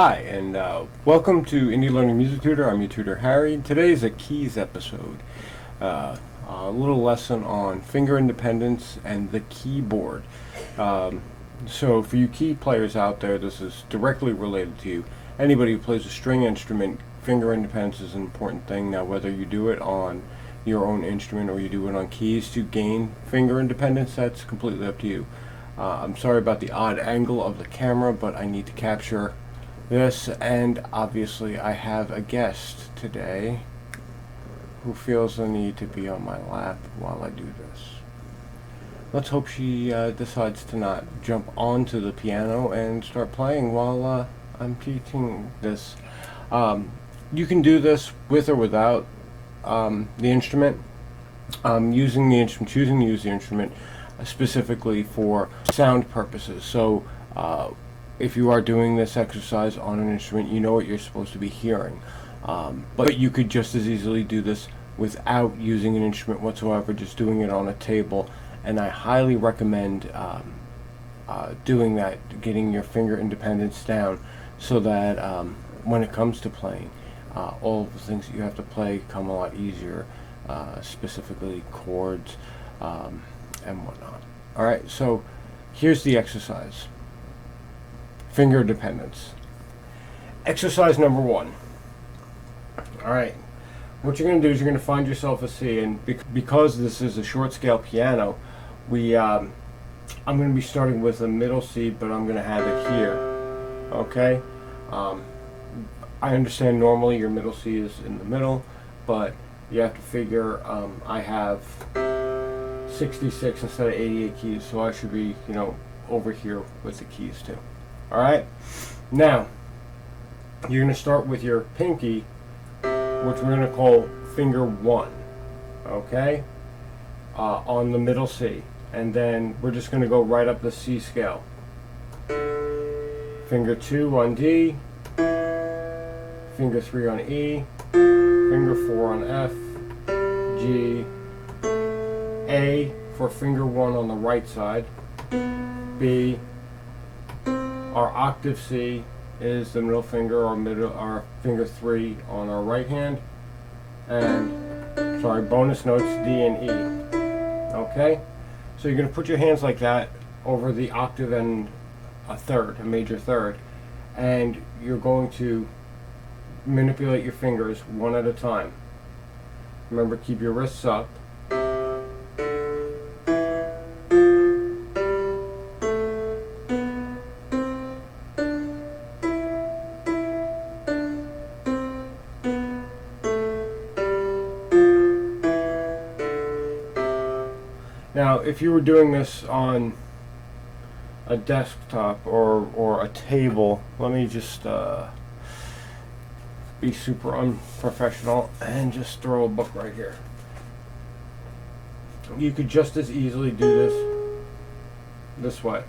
Hi, and welcome to Indie Learning Music Tutor. I'm your tutor, Harry. Today is a keys episode. A little lesson on finger independence and the keyboard. So for you key players out there, this is directly related to you. Anybody who plays a string instrument, finger independence is an important thing. Now, whether you do it on your own instrument or you do it on keys to gain finger independence, that's completely up to you. I'm sorry about the odd angle of the camera, but I need to capture this, and obviously I have a guest today who feels the need to be on my lap while I do this. Let's hope she decides to not jump onto the piano and start playing while I'm teaching this. You can do this with or without the instrument. Choosing to use the instrument specifically for sound purposes. So if you are doing this exercise on an instrument, you know what you're supposed to be hearing. But you could just as easily do this without using an instrument whatsoever, just doing it on a table. And I highly recommend doing that, getting your finger independence down, so that when it comes to playing, all of the things that you have to play come a lot easier, specifically chords and whatnot. Alright, so here's the exercise. Finger dependence. Exercise number 1. Alright, what you're going to do is you're going to find yourself a C, and because this is a short scale piano, I'm going to be starting with a middle C, but I'm going to have it here. Okay? I understand normally your middle C is in the middle, but you have to figure I have 66 instead of 88 keys, so I should be, over here with the keys too. Alright? Now, you're going to start with your pinky, which we're going to call finger 1. Okay? On the middle C. And then we're just going to go right up the C scale. Finger 2 on D, finger 3 on E, finger 4 on F, G, A for finger 1 on the right side, B, our octave C is the middle finger, our finger 3 on our right hand, and bonus notes D and E. Okay? So you're going to put your hands like that over the octave and a major third, and you're going to manipulate your fingers one at a time. Remember, keep your wrists up. Now, if you were doing this on a desktop or a table, let me just be super unprofessional and just throw a book right here. You could just as easily do this way.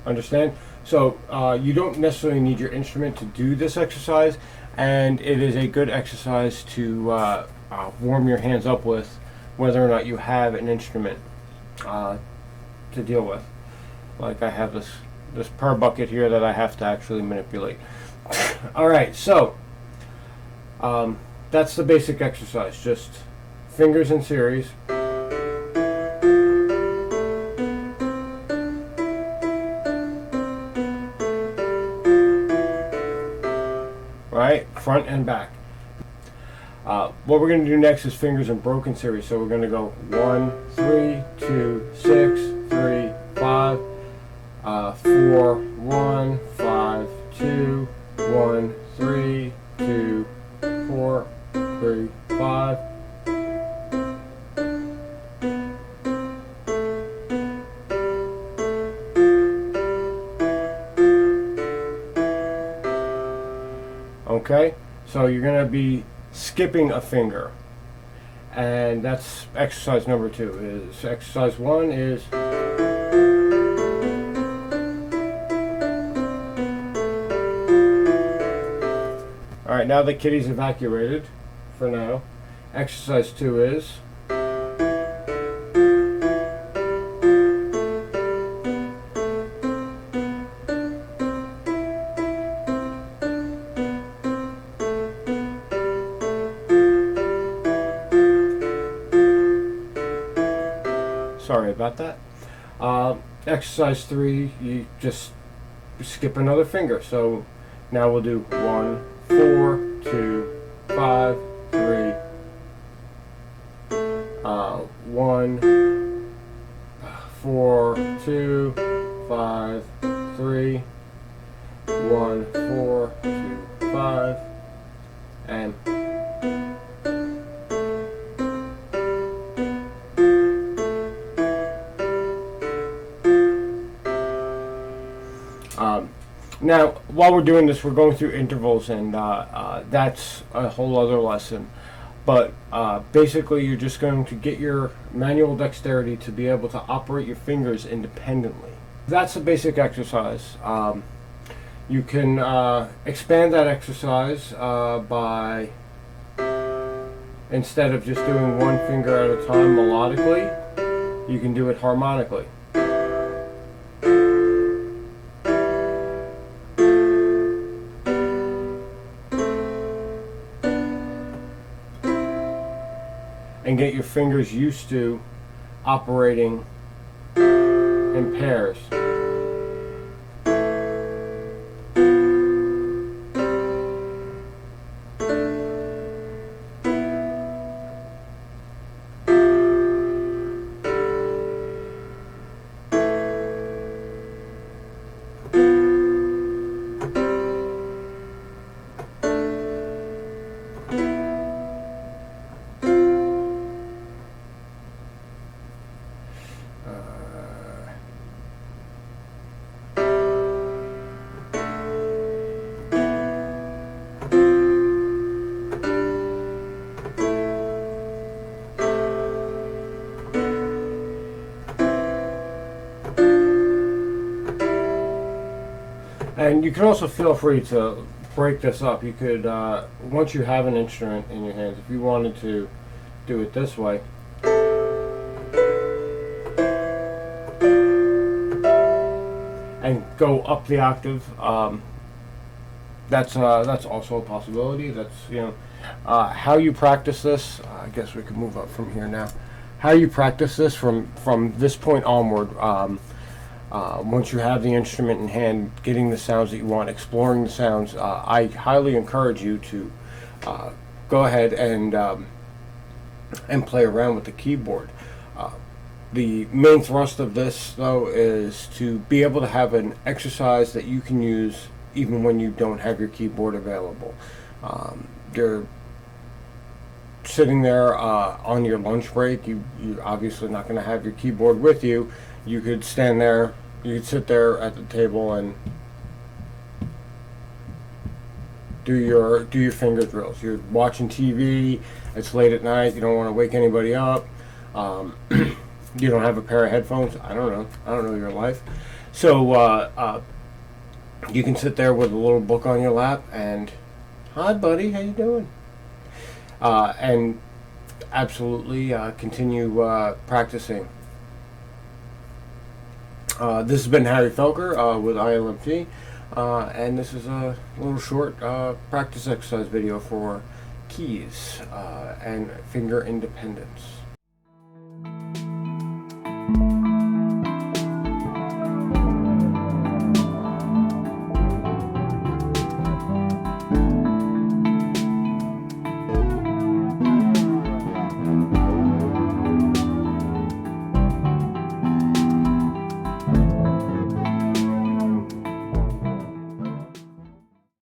Understand? So you don't necessarily need your instrument to do this exercise, and it is a good exercise to warm your hands up with, whether or not you have an instrument to deal with. Like I have this per bucket here that I have to actually manipulate. Alright, so that's the basic exercise. Just fingers in series. Right, front and back. What we're going to do next is fingers in broken series. So we're going to go 1, 3, 2, 6, 3, 5, 4, 1, 5, 2, 1, 3, 2, 4, 3, 5. Okay, so you're going to be skipping a finger, and that's exercise number 2. Exercise 1 is alright, now the kitty's evacuated for now. Exercise 2 is about that. Exercise 3, you just skip another finger. So now we'll do 1, 4, 2, 5, 3. 1, 4, 2, 5, 3. 1, 4, 2, 5, and now, while we're doing this, we're going through intervals, and that's a whole other lesson. But basically, you're just going to get your manual dexterity to be able to operate your fingers independently. That's a basic exercise. You can expand that exercise by, instead of just doing one finger at a time melodically, you can do it harmonically. And get your fingers used to operating in pairs. And you can also feel free to break this up. You could, once you have an instrument in your hands, if you wanted to do it this way, and go up the octave, that's also a possibility. That's, how you practice this. I guess we could move up from here now. How you practice this from this point onward. Once you have the instrument in hand, getting the sounds that you want, exploring the sounds, I highly encourage you to go ahead and play around with the keyboard. The main thrust of this, though, is to be able to have an exercise that you can use even when you don't have your keyboard available. You're sitting there on your lunch break. You're obviously not going to have your keyboard with you. You could stand there. You could sit there at the table and do your finger drills. You're watching TV. It's late at night. You don't want to wake anybody up. You don't have a pair of headphones. I don't know. I don't know your life. So you can sit there with a little book on your lap and, hi, buddy, how you doing? And absolutely continue practicing. This has been Harry Felker with ILMT, and this is a little short practice exercise video for keys and finger independence.